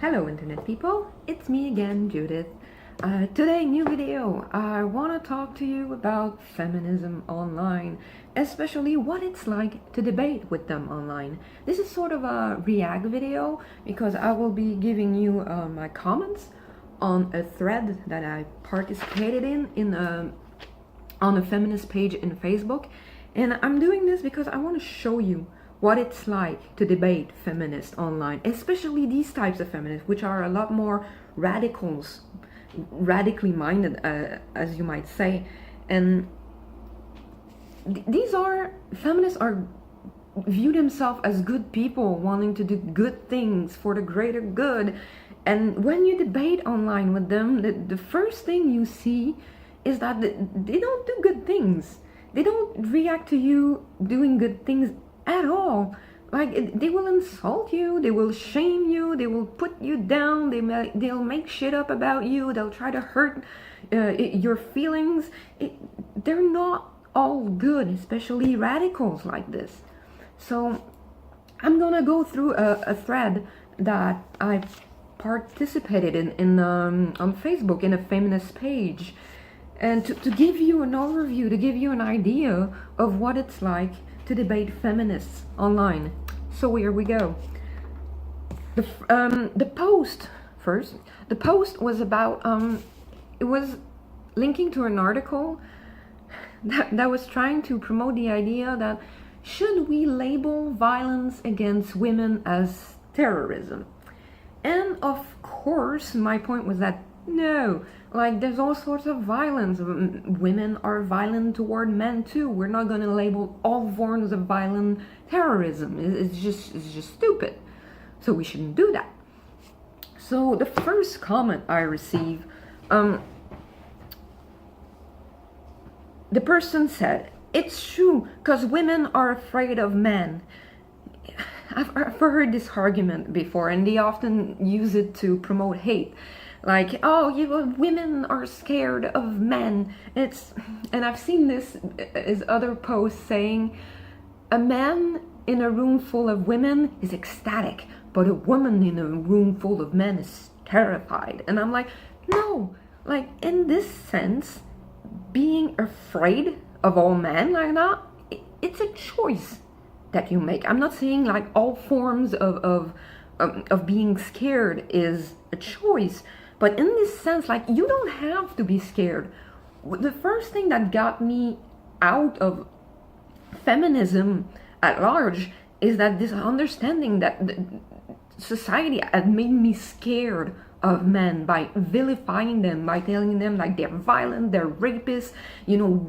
Hello internet people, it's me again, Judith. Today, new video. I want to talk to you about feminism online, especially what it's like to debate with them online. This is sort of a react video because I will be giving you my comments on a thread that I participated in on a feminist page in Facebook. And I'm doing this because I want to show you what it's like to debate feminists online, especially these types of feminists, which are a lot more radically minded, as you might say. And these feminists are view themselves as good people wanting to do good things for the greater good. And when you debate online with them, the first thing you see is that they don't do good things. They don't react to you doing good things at all. Like, they will insult you, they will shame you, they will put you down, they'll make shit up about you, they'll try to hurt your feelings. They're not all good, especially radicals like this. So I'm gonna go through a thread that I participated in on Facebook in a feminist page, and to give you an overview, to give you an idea of what it's like to debate feminists online. So here we go. The post first. The post was about it was linking to an article that was trying to promote the idea that should we label violence against women as terrorism? And of course, my point was that no, like, there's all sorts of violence. Women are violent toward men too. We're not going to label all forms of violent terrorism. It's just stupid. So we shouldn't do that. So the first comment I received, the person said, "It's true, because women are afraid of men." I've heard this argument before, and they often use it to promote hate. Like, oh, women are scared of men. And I've seen this as other posts saying, a man in a room full of women is ecstatic, but a woman in a room full of men is terrified. And I'm like, no, like, in this sense, being afraid of all men like that, it's a choice that you make. I'm not saying like all forms of being scared is a choice. But in this sense, like, you don't have to be scared. The first thing that got me out of feminism at large is that this understanding that society had made me scared of men by vilifying them, by telling them like they're violent, they're rapists,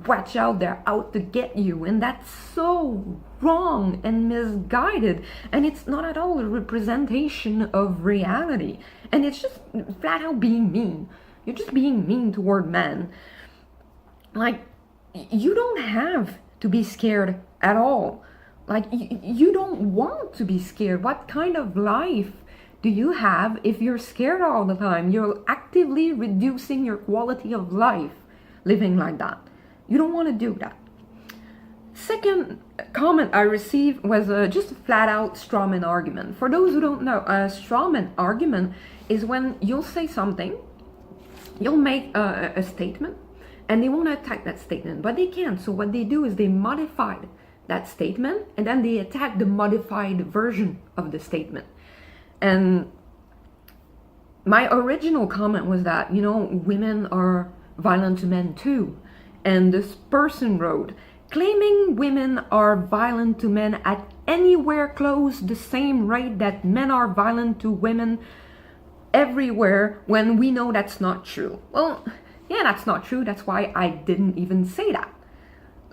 watch out, they're out to get you. And that's so wrong and misguided, and it's not at all a representation of reality, and it's just flat out being mean. You're just being mean toward men. Like, you don't have to be scared at all. Like, you don't want to be scared. What kind of life do you have if you're scared all the time? You're actively reducing your quality of life living like that. You don't want to do that. Second comment I received was just a flat out strawman argument. For those who don't know, a strawman argument is when you'll say something, you'll make a statement, and they want to attack that statement, but they can't. So what they do is they modify that statement, and then they attack the modified version of the statement. And my original comment was that, women are violent to men too. And this person wrote, claiming women are violent to men at anywhere close the same rate that men are violent to women everywhere, when we know that's not true. Well, yeah, that's not true. That's why I didn't even say that.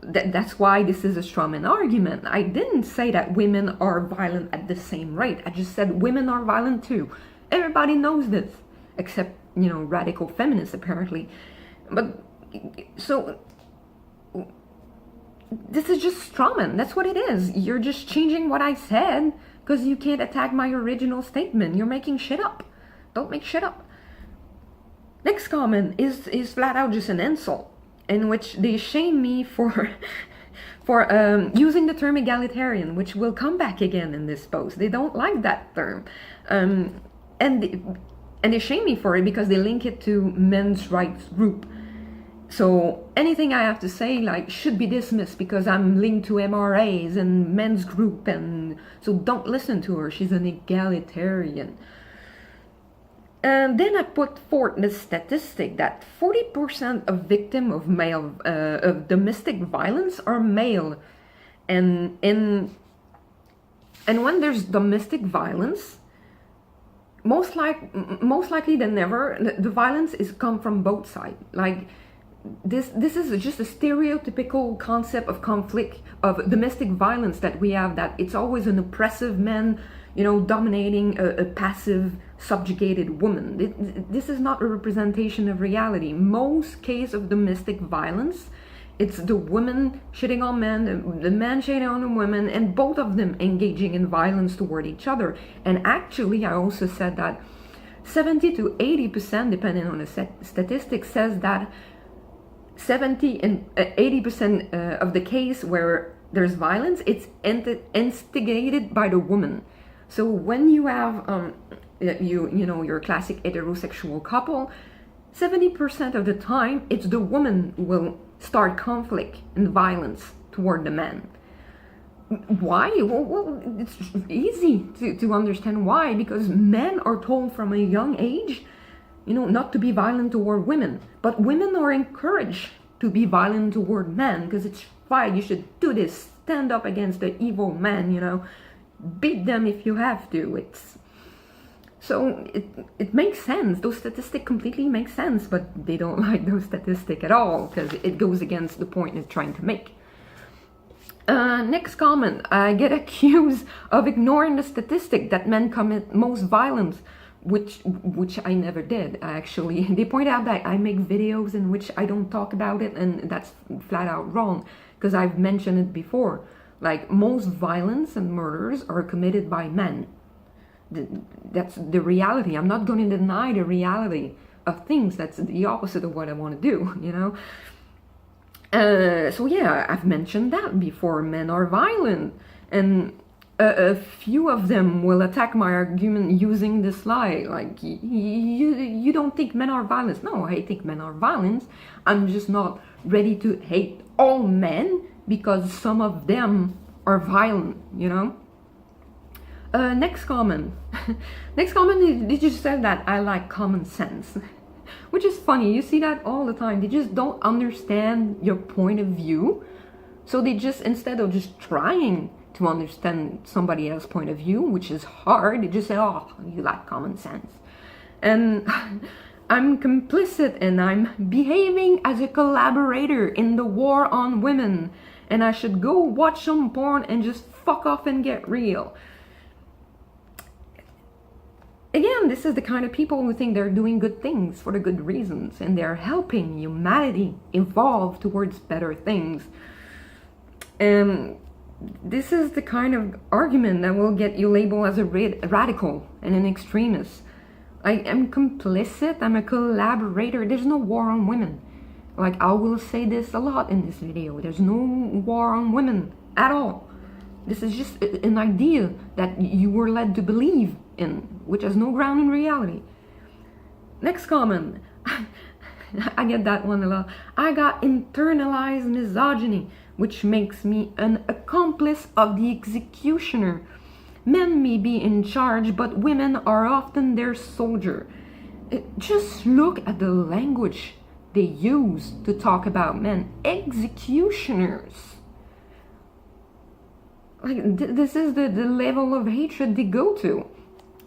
That's why this is a strawman argument. I didn't say that women are violent at the same rate. I just said women are violent too. Everybody knows this, except, radical feminists apparently. But, so, this is just strawman. That's what it is. You're just changing what I said because you can't attack my original statement. You're making shit up. Don't make shit up. Next comment is flat out just an insult, in which they shame me for using the term egalitarian, which will come back again in this post. They don't like that term. and they shame me for it because they link it to men's rights group. So anything I have to say like should be dismissed because I'm linked to MRAs and men's group, and so don't listen to her, she's an egalitarian. And then I put forth the statistic that 40% of victims of of domestic violence are male, and when there's domestic violence, most likely than never, the violence is come from both sides. Like this is just a stereotypical concept of conflict, of domestic violence that we have, that it's always an oppressive man, dominating a passive, subjugated woman. This is not a representation of reality. Most cases of domestic violence, it's the woman shitting on men, the man shitting on the woman, and both of them engaging in violence toward each other. And actually, I also said that 70 to 80%, depending on the statistics, says that 70 and 80% of the case where there's violence, it's instigated by the woman. So when you have your classic heterosexual couple, 70% of the time it's the woman who will start conflict and violence toward the man. Why? Well, it's easy to understand why, because men are told from a young age, not to be violent toward women, but women are encouraged to be violent toward men because it's fine, you should do this, stand up against the evil man, beat them if you have to. So it makes sense. Those statistics completely make sense, but they don't like those statistics at all because it goes against the point it's trying to make. Next comment, I get accused of ignoring the statistic that men commit most violence, which I never did, actually. They point out that I make videos in which I don't talk about it, and that's flat out wrong because I've mentioned it before. Like, most violence and murders are committed by men. That's the reality. I'm not going to deny the reality of things. That's the opposite of what I want to do, So yeah, I've mentioned that before. Men are violent, and a few of them will attack my argument using this lie, like, you don't think men are violent. No, I think men are violent. I'm just not ready to hate all men because some of them are violent, Next comment. Next comment, they just said that I like common sense. Which is funny, you see that all the time. They just don't understand your point of view. So they just, instead of just trying to understand somebody else's point of view, which is hard, they just say, oh, you lack common sense. And I'm complicit, and I'm behaving as a collaborator in the war on women, and I should go watch some porn and just fuck off and get real. Again, this is the kind of people who think they're doing good things for the good reasons, and they're helping humanity evolve towards better things. And this is the kind of argument that will get you labeled as a radical and an extremist. I am complicit, I'm a collaborator. There's no war on women. Like, I will say this a lot in this video. There's no war on women at all. This is just an idea that you were led to believe in, which has no ground in reality. Next comment. I get that one a lot. I got internalized misogyny, which makes me an accomplice of the executioner. Men may be in charge, but women are often their soldier. Just look at the language they use to talk about men. Executioners. Like, this is the level of hatred they go to.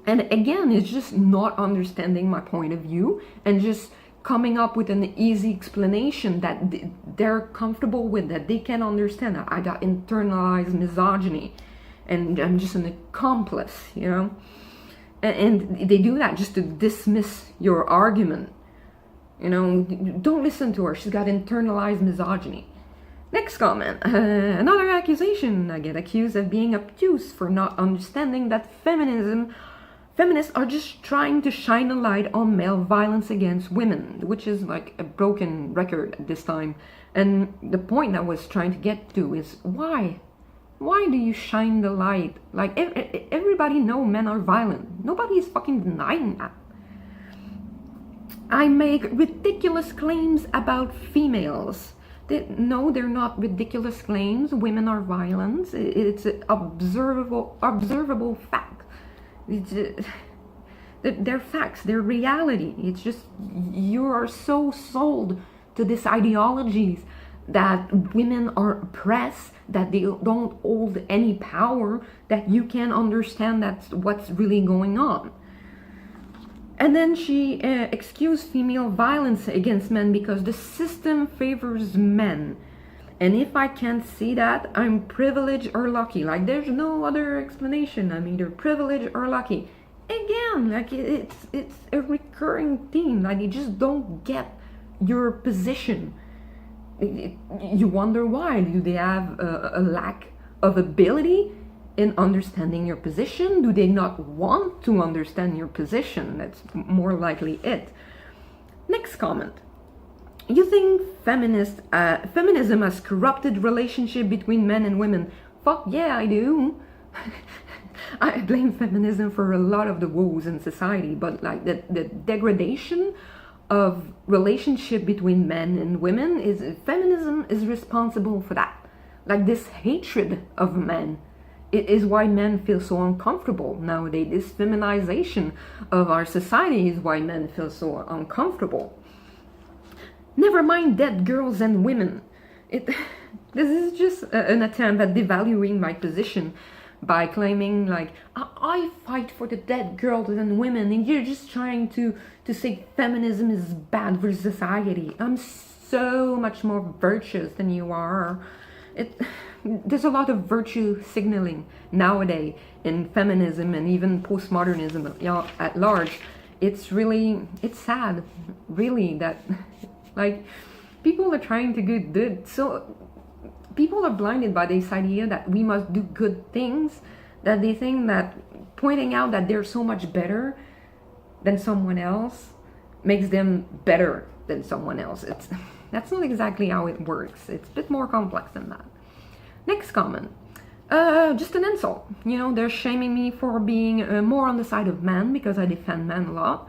And again, it's just not understanding my point of view and just coming up with an easy explanation that they're comfortable with, that they can understand. I got internalized misogyny and I'm just an accomplice, And they do that just to dismiss your argument. Don't listen to her, she's got internalized misogyny. Next comment. Another accusation. I get accused of being obtuse for not understanding that feminists are just trying to shine a light on male violence against women, which is like a broken record at this time. And the point I was trying to get to is why Why do you shine the light? Like, everybody know men are violent. Nobody is fucking denying that. I make ridiculous claims about females. No, they're not ridiculous claims. Women are violent. It's an observable fact. They're facts. They're reality. It's just you are so sold to these ideologies that women are oppressed, that they don't hold any power, that you can't understand that's what's really going on. And then she excused female violence against men because the system favors men. And if I can't see that, I'm privileged or lucky. Like, there's no other explanation. I'm either privileged or lucky. Again, like, it's a recurring theme. Like, you just don't get your position. You wonder why. Do they have a lack of ability in understanding your position? Do they not want to understand your position? That's more likely it. Next comment. You think feminism has corrupted relationship between men and women? Fuck yeah, I do. I blame feminism for a lot of the woes in society, but like the degradation of relationship between men and women, feminism is responsible for that. Like, this hatred of men, it is why men feel so uncomfortable nowadays. This feminization of our society is why men feel so uncomfortable. Never mind dead girls and women. This is just an attempt at devaluing my position by claiming, like, I fight for the dead girls and women, and you're just trying to say feminism is bad for society. I'm so much more virtuous than you are. There's a lot of virtue signaling nowadays in feminism and even postmodernism at large. It's sad, really, that like, people are trying to do good. So people are blinded by this idea that we must do good things, that they think that pointing out that they're so much better than someone else makes them better than someone else. That's not exactly how it works. It's a bit more complex than that. Next comment. Just an insult. You know, they're shaming me for being more on the side of men because I defend men a lot.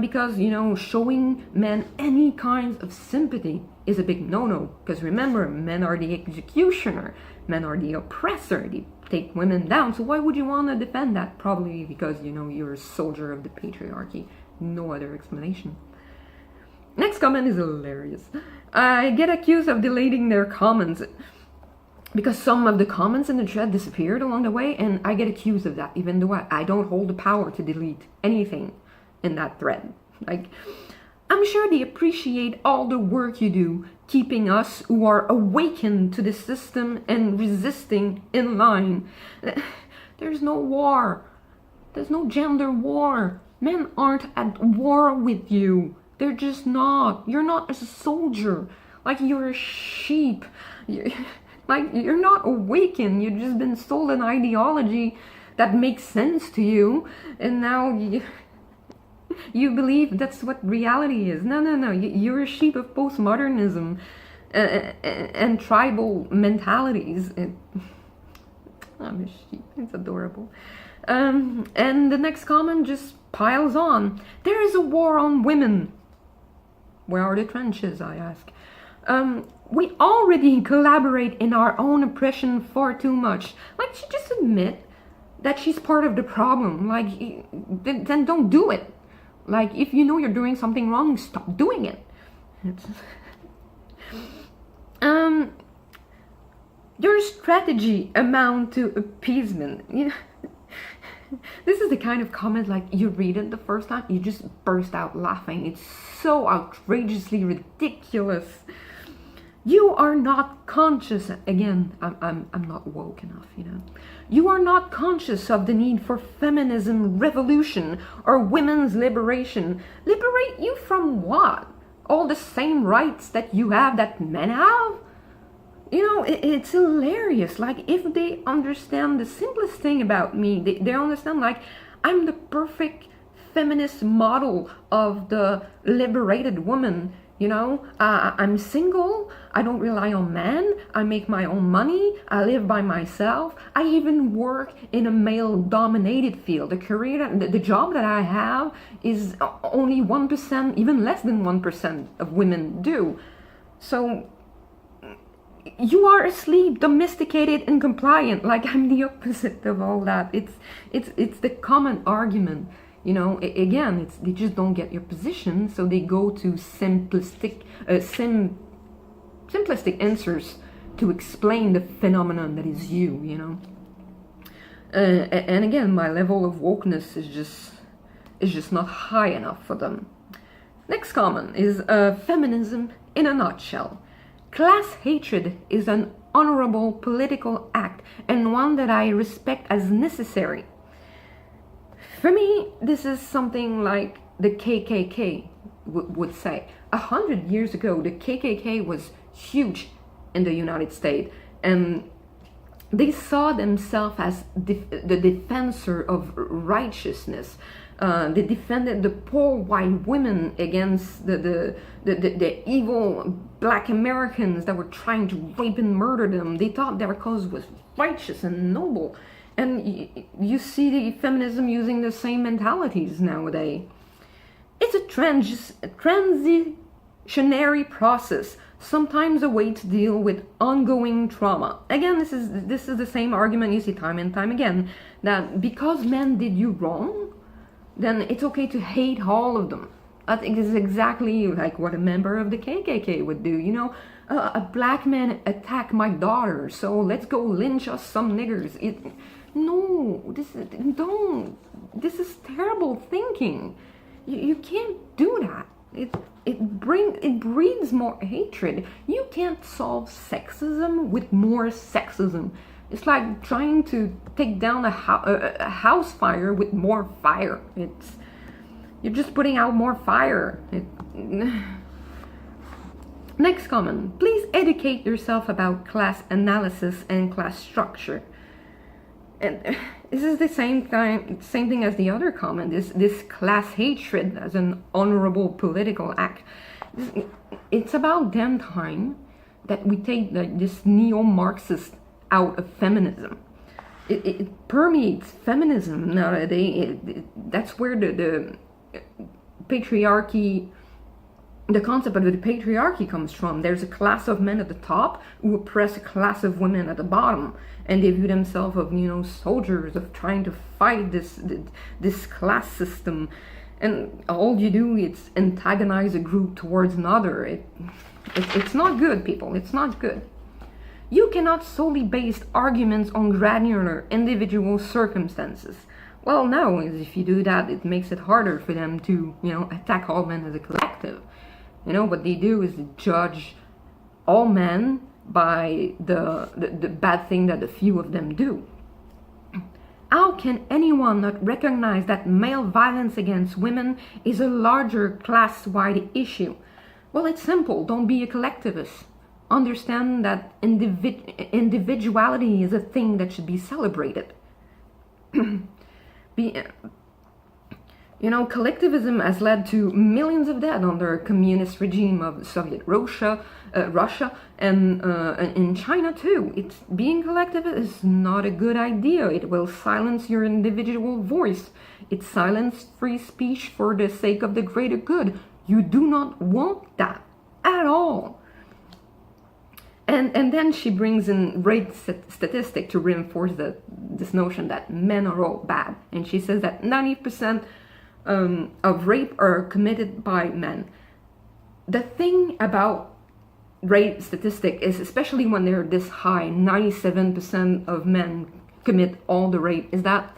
Because, you know, showing men any kinds of sympathy is a big no-no. Because remember, men are the executioner. Men are the oppressor. They take women down. So why would you want to defend that? Probably because, you know, you're a soldier of the patriarchy. No other explanation. Next comment is hilarious. I get accused of deleting their comments because some of the comments in the thread disappeared along the way, and I get accused of that, even though I don't hold the power to delete anything in that thread. Like, I'm sure they appreciate all the work you do, keeping us who are awakened to the system and resisting in line. There's no war. There's no gender war. Men aren't at war with you. They're just not. You're not a soldier. Like, you're a sheep. You're not awakened. You've just been sold an ideology that makes sense to you, and now you believe that's what reality is. No. You're a sheep of postmodernism and tribal mentalities. I'm a sheep. It's adorable. And the next comment just piles on. There is a war on women. Where are the trenches, I ask. We already collaborate in our own oppression far too much. Like, she just admit that she's part of the problem. Like, then don't do it. Like, if you know you're doing something wrong, stop doing it. Your strategy amount to appeasement. You know, this is the kind of comment, like, you read it the first time, you just burst out laughing. It's so outrageously ridiculous. You are not conscious. Again, I'm not woke enough, you know. You are not conscious of the need for feminism revolution or women's liberation. Liberate you from what? All the same rights that you have that men have? You know, it's hilarious. Like, if they understand the simplest thing about me, they understand, like, I'm the perfect feminist model of the liberated woman. I'm single, I don't rely on men, I make my own money, I live by myself, I even work in a male-dominated field. The job that I have is only 1%, even less than 1% of women do. So you are asleep, domesticated, and compliant. Like, I'm the opposite of all that. It's the common argument. Again, they just don't get your position, so they go to simplistic answers to explain the phenomenon that is you. And again, my level of wokeness is just not high enough for them. Next comment is feminism in a nutshell. Class hatred is an honorable political act and one that I respect as necessary. For me, this is something like the KKK would say. 100 years ago, the KKK was huge in the United States, and they saw themselves as the defensor of righteousness. They defended the poor white women against the evil black Americans that were trying to rape and murder them. They thought their cause was righteous and noble. And you see the feminism using the same mentalities nowadays. It's a transitionary process, sometimes a way to deal with ongoing trauma. Again, this is the same argument you see time and time again, that because men did you wrong, then it's okay to hate all of them. That is exactly like what a member of the KKK would do. A black man attacked my daughter, so let's go lynch us some niggers. This is terrible thinking. You can't do that. It breeds more hatred. You can't solve sexism with more sexism. It's like trying to take down a house fire with more fire. You're just putting out more fire. Next comment. Please educate yourself about class analysis and class structure. And this is the same thing as the other comment. This class hatred as an honorable political act. It's about damn time that we take this neo-Marxist out of feminism. It permeates feminism nowadays. That's where the patriarchy, the concept of the patriarchy comes from. There's a class of men at the top who oppress a class of women at the bottom, and they view themselves of soldiers of trying to fight this class system. And all you do is antagonize a group towards another. It's not good, people. It's not good. You cannot solely base arguments on granular individual circumstances. Well, no, if you do that, it makes it harder for them to, attack all men as a collective. What they do is judge all men by the bad thing that a few of them do. How can anyone not recognize that male violence against women is a larger class-wide issue? Well, it's simple. Don't be a collectivist. Understand that individuality is a thing that should be celebrated. Collectivism has led to millions of dead under a communist regime of Soviet Russia, and in China too. Being collectivist is not a good idea. It will silence your individual voice. It silences free speech for the sake of the greater good. You do not want that at all. And then she brings in rape statistic to reinforce this notion that men are all bad. And she says that 90% of rape are committed by men. The thing about rape statistic is, especially when they're this high, 97% of men commit all the rape, is that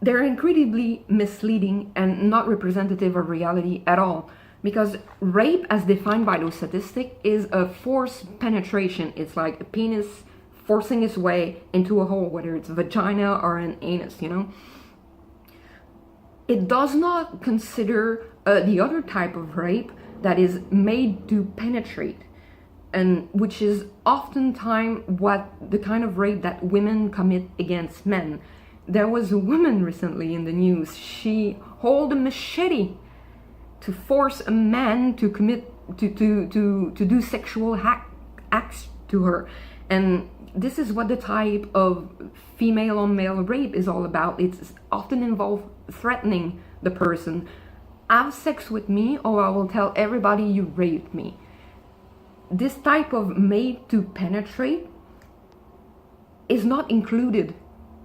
they're incredibly misleading and not representative of reality at all. Because rape, as defined by those statistics, is a forced penetration. It's like a penis forcing its way into a hole, whether it's a vagina or an anus, It does not consider the other type of rape that is made to penetrate, and which is oftentimes the kind of rape that women commit against men. There was a woman recently in the news. She held a machete to force a man to commit to do sexual acts to her. And this is what the type of female on male rape is all about. It's often involved threatening the person. Have sex with me or I will tell everybody you raped me. This type of made to penetrate is not included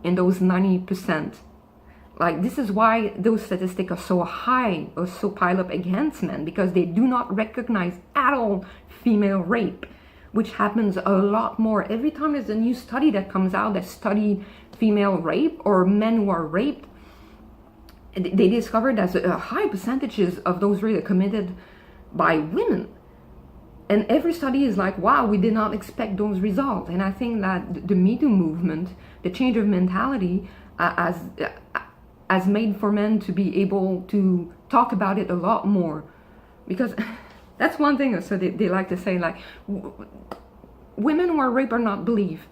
in those 90%. Like, this is why those statistics are so high or so piled up against men, because they do not recognize at all female rape, which happens a lot more. Every time there's a new study that comes out that studied female rape or men who are raped, they discovered that a high percentages of those rapes are committed by women. And every study is like, wow, we did not expect those results. And I think that the Me Too movement, the change of mentality, has made for men to be able to talk about it a lot more. Because that's one thing, so they like to say, like, women who are raped are not believed.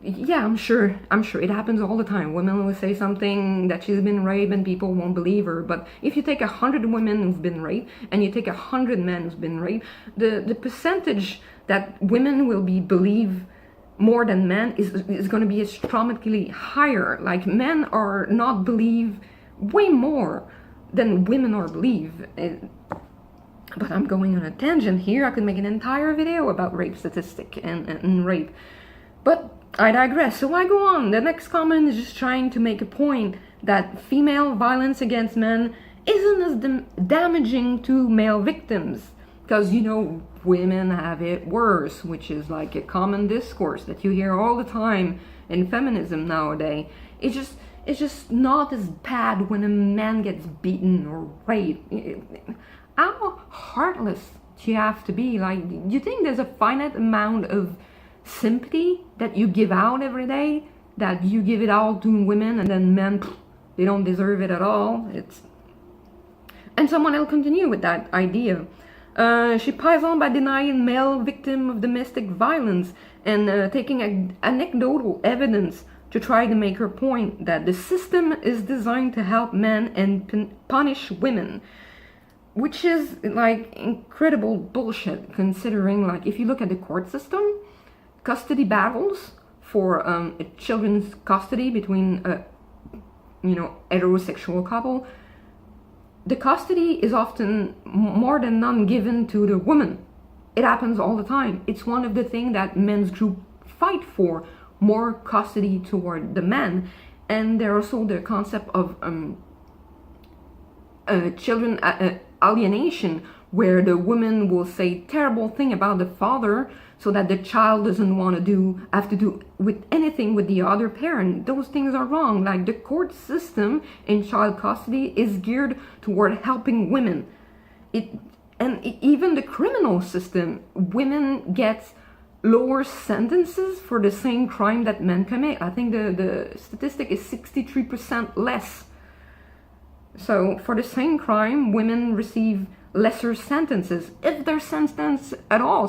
Yeah, I'm sure it happens all the time. Women will say something that she's been raped and people won't believe her. But if you take 100 women who've been raped and you take 100 men who've been raped, the percentage that women will be believed more than men is going to be astronomically higher. Like, men are not believed way more than women are believed. But I'm going on a tangent here. I could make an entire video about rape statistic and rape. But I digress. So I go on. The next comment is just trying to make a point that female violence against men isn't as damaging to male victims. Because, you know, women have it worse, which is like a common discourse that you hear all the time in feminism nowadays. It's just not as bad when a man gets beaten or raped. How heartless do you have to be? Like, do you think there's a finite amount of sympathy that you give out every day, that you give it all to women, and then men, they don't deserve it at all? And someone else continue with that idea. She piles on by denying male victim of domestic violence and taking anecdotal evidence to try to make her point that the system is designed to help men and punish women, which is like incredible bullshit, considering, like, if you look at the court system, custody battles for children's custody between heterosexual couple, the custody is often more than none given to the woman. It happens all the time. It's one of the things that men's group fight for, more custody toward the men. And there also the concept of children alienation, where the woman will say terrible thing about the father so that the child doesn't want to have to do with anything with the other parent. Those things are wrong. Like, the court system in child custody is geared toward helping women. Even the criminal system, women get lower sentences for the same crime that men commit. I think the statistic is 63% less. So for the same crime, women receive lesser sentences, if they're sentenced at all.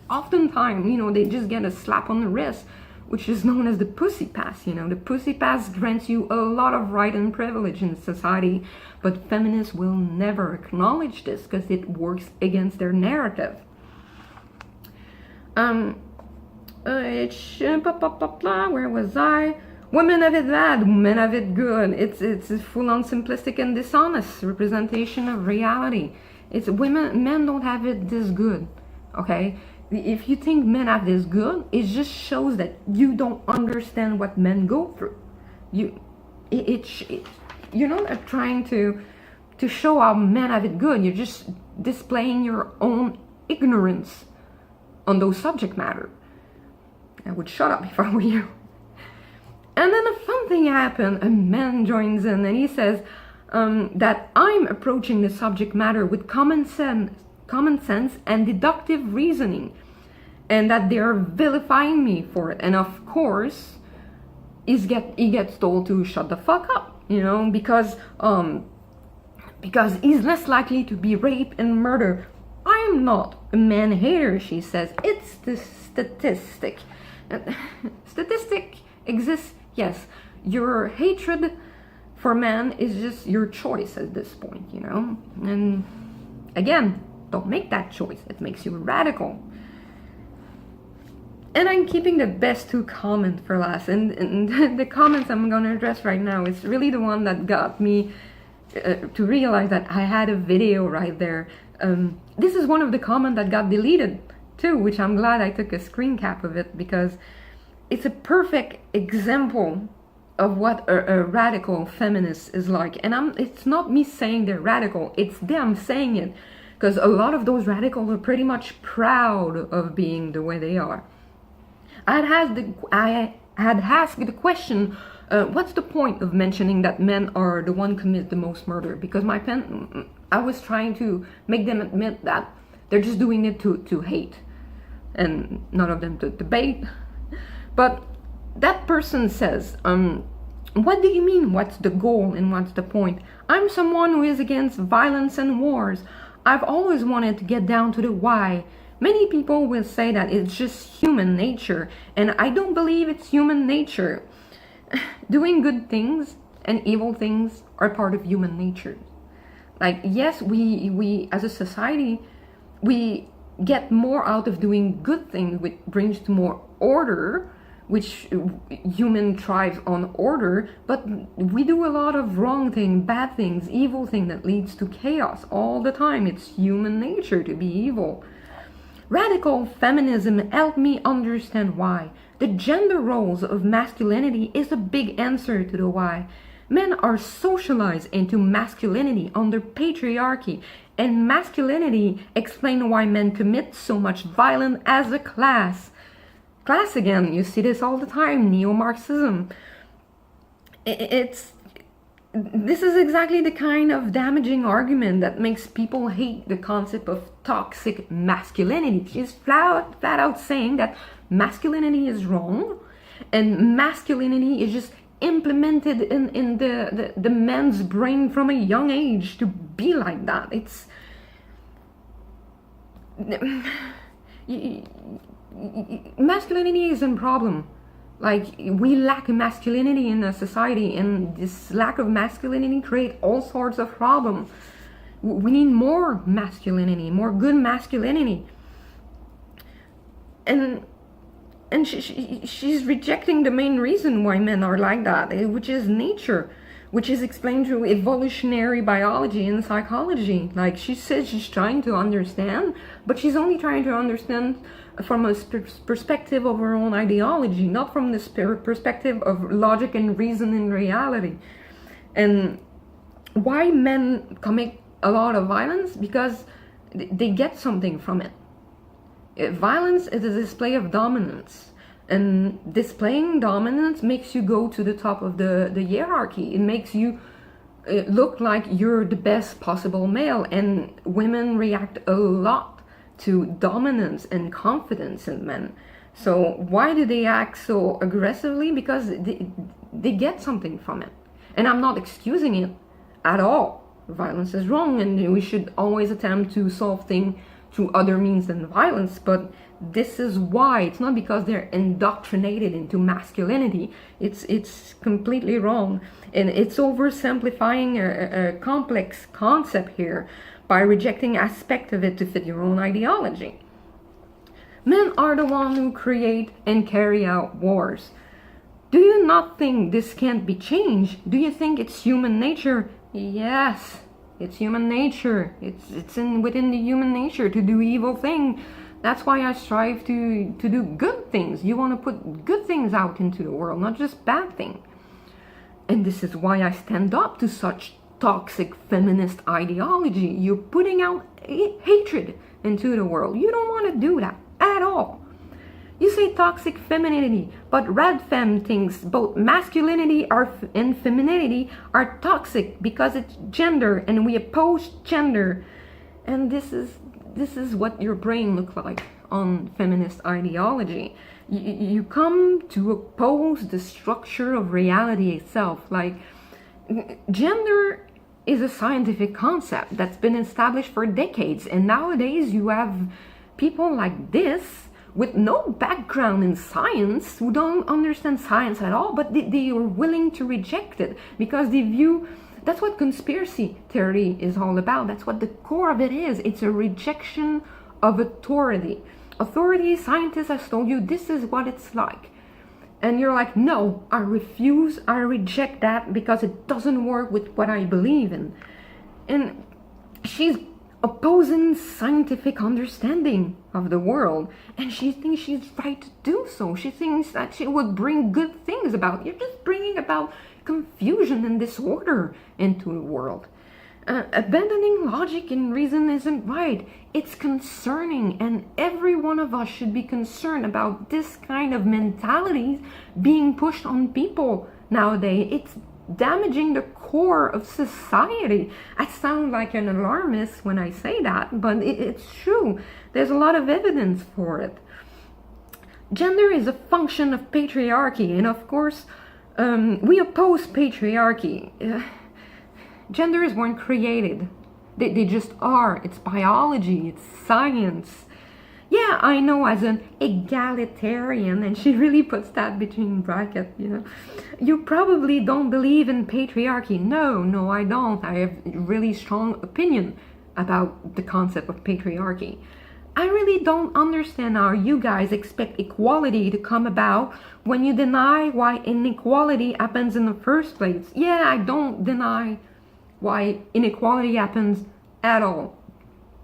Oftentimes, they just get a slap on the wrist, which is known as the pussy pass. The pussy pass grants you a lot of right and privilege in society, but feminists will never acknowledge this because it works against their narrative. Where was I? Women have it bad, men have it good. It's a full-on simplistic and dishonest representation of reality. Men don't have it this good, okay? If you think men have this good, it just shows that you don't understand what men go through. You're not trying to show how men have it good. You're just displaying your own ignorance on those subject matter. I would shut up if I were you. And then a fun thing happened. A man joins in and he says that I'm approaching the subject matter with common sense and deductive reasoning, and that they're vilifying me for it. And of course, he gets told to shut the fuck up, because he's less likely to be raped and murdered. I'm not a man hater, she says. It's the statistic. Statistic exists. Yes, your hatred for men is just your choice at this point, And again, Don't make that choice. It makes you radical. And I'm keeping the best two comments for last. And the comments I'm going to address right now is really the one that got me to realize that I had a video right there. This is one of the comments that got deleted too, which I'm glad I took a screen cap of it, because it's a perfect example of what a radical feminist is like. And it's not me saying they're radical, it's them saying it, because a lot of those radicals are pretty much proud of being the way they are. I had asked the question, what's the point of mentioning that men are the one commit the most murder? Because I was trying to make them admit that they're just doing it to hate, and none of them to debate. But that person says, what do you mean, what's the goal and what's the point? I'm someone who is against violence and wars. I've always wanted to get down to the why. Many people will say that it's just human nature, and I don't believe it's human nature. Doing good things and evil things are part of human nature. Like, yes, we as a society, we get more out of doing good things, which brings to more order, which human thrives on order, but we do a lot of wrong things, bad things, evil things that leads to chaos all the time. It's human nature to be evil. Radical feminism helped me understand why. The gender roles of masculinity is a big answer to the why. Men are socialized into masculinity under patriarchy, and masculinity explains why men commit so much violence as a class. Class again, you see this all the time, neo-Marxism. This is exactly the kind of damaging argument that makes people hate the concept of toxic masculinity. She's flat out saying that masculinity is wrong, and masculinity is just implemented in the man's brain from a young age to be like that. It's masculinity is a problem. Like, we lack masculinity in a society, and this lack of masculinity creates all sorts of problems. We need more masculinity, more good masculinity. And she's rejecting the main reason why men are like that, which is nature, which is explained through evolutionary biology and psychology. Like, she says she's trying to understand, but she's only trying to understand from a perspective of her own ideology, not from this perspective of logic and reason in reality. And why men commit a lot of violence? Because they get something from it. Violence is a display of dominance, and displaying dominance makes you go to the top of the hierarchy. It makes you look like you're the best possible male, and women react a lot to dominance and confidence in men. So why do they act so aggressively? Because they get something from it. And I'm not excusing it at all. Violence is wrong, and we should always attempt to solve things through other means than violence, but this is why. It's not because they're indoctrinated into masculinity. It's completely wrong, and it's oversimplifying a complex concept here by rejecting aspect of it to fit your own ideology. Men are the ones who create and carry out wars. Do you not think this can't be changed? Do you think it's human nature? Yes, it's human nature. It's within the human nature to do evil things. That's why I strive to do good things. You want to put good things out into the world, not just bad things. And this is why I stand up to such toxic feminist ideology. You're putting out hatred into the world. You don't want to do that at all. You say toxic femininity, but Red Fem thinks both masculinity and femininity are toxic because it's gender, and we oppose gender. And this is what your brain looks like on feminist ideology. You come to oppose the structure of reality itself. Like, gender is a scientific concept that's been established for decades, and nowadays you have people like this with no background in science, who don't understand science at all, but they are willing to reject it because they view That's what conspiracy theory is all about. That's what the core of it is. It's a rejection of authority. Authority, scientists have told you this is what it's like. And you're like, no, I refuse, I reject that because it doesn't work with what I believe in. And she's opposing scientific understanding of the world, and she thinks she's right to do so. She thinks that she would bring good things about. You're just bringing about confusion and disorder into the world. Abandoning logic and reason isn't right. It's concerning, and every one of us should be concerned about this kind of mentalities being pushed on people nowadays. It's damaging the core of society. I sound like an alarmist when I say that, but it's true. There's a lot of evidence for it. Gender is a function of patriarchy, and of course, we oppose patriarchy. Genders weren't created. They just are. It's biology, it's science. Yeah, I know, as an egalitarian, and she really puts that between brackets, you probably don't believe in patriarchy. No, I don't. I have a really strong opinion about the concept of patriarchy. I really don't understand how you guys expect equality to come about when you deny why inequality happens in the first place. Yeah, I don't deny why inequality happens at all.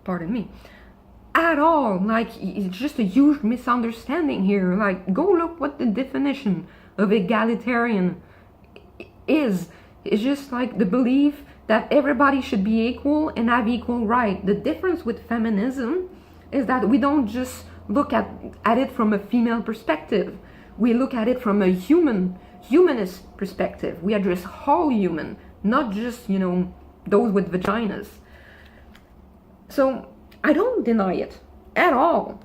Pardon me. At all. Like, it's just a huge misunderstanding here. Like, go look what the definition of egalitarian is. It's just like the belief that everybody should be equal and have equal right. The difference with feminism is that we don't just look at it from a female perspective. We look at it from a humanist perspective. We address all human, not just, those with vaginas. So I don't deny it at all.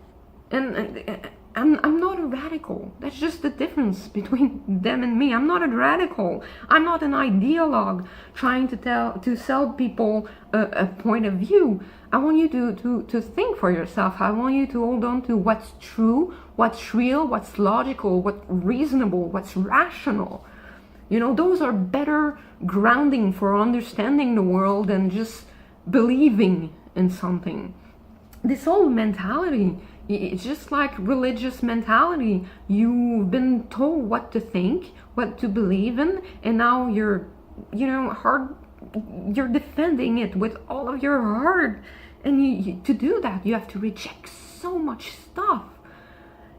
And I'm not a radical. That's just the difference between them and me. I'm not a radical. I'm not an ideologue trying to sell people a point of view. I want you to think for yourself. I want you to hold on to what's true, what's real, what's logical, what's reasonable, what's rational. Those are better grounding for understanding the world than just believing in something. This whole mentality, it's just like religious mentality. You've been told what to think, what to believe in, and now you're defending it with all of your heart. And to do that, you have to reject so much stuff.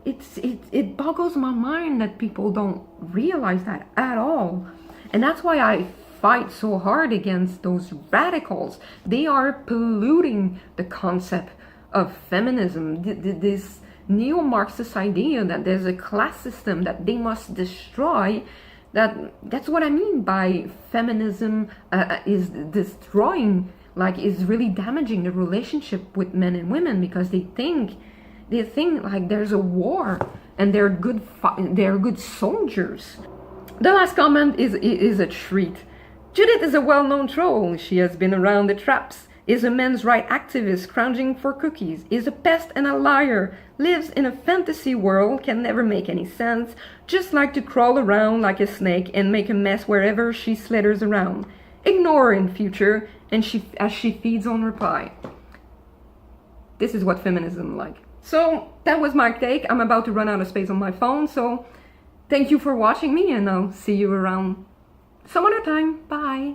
It boggles my mind that people don't realize that at all. And that's why I fight so hard against those radicals. They are polluting the concept of feminism. This neo-Marxist idea that there's a class system that they must destroy. That's what I mean by feminism is destroying, is really damaging the relationship with men and women, because they think like there's a war and they're good soldiers. The last comment is a treat. Judith is a well-known troll. She has been around the traps, is a men's rights activist scrounging for cookies, is a pest and a liar, lives in a fantasy world, can never make any sense, just like to crawl around like a snake and make a mess wherever she slithers around. Ignore her in future, and as she feeds on reply. This is what feminism like. So that was my take. I'm about to run out of space on my phone, so thank you for watching me, and I'll see you around some other time. Bye.